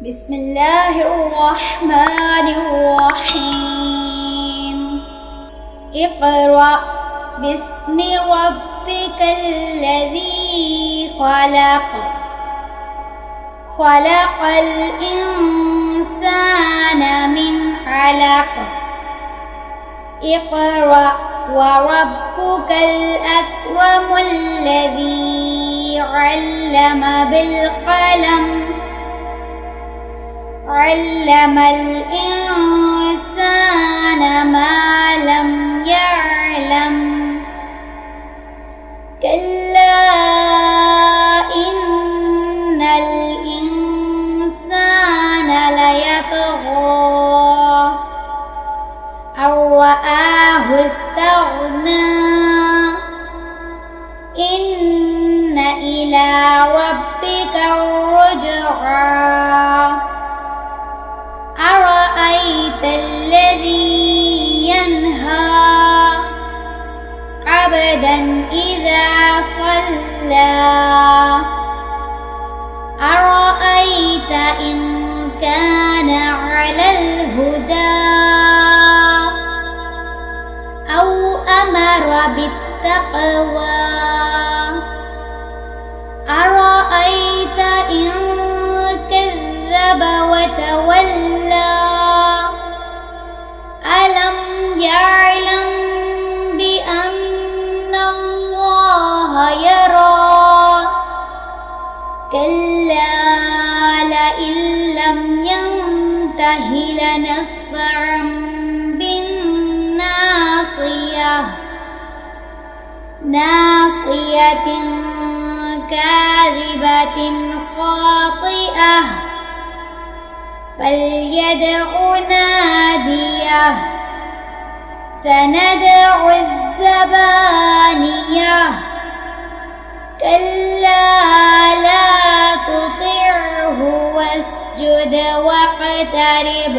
بسم الله الرحمن الرحيم. اقرأ باسم ربك الذي خلق. خلق الإنسان من علق. اقرأ وربك الأكرم الذي علم بالقلم. علم الإنسان ما لم يعلم. كلا إن الإنسان ليطغى أن رآه استغنى. إن إلى ربك الرجعى. أرأيت الذي ينهى عبدا إذا صلى. أرأيت إن كان على الهدى أو أمر بالتقوى. أرأيت إن كذب وتولى. ألم يعلم بأن الله يرى. كلا لئن لم ينته لنسفعا بالناصية. ناصية كاذبة خاطئة. فليدع ناديه. سندع الزبانية. كلا لا تطعه واسجد واقترب.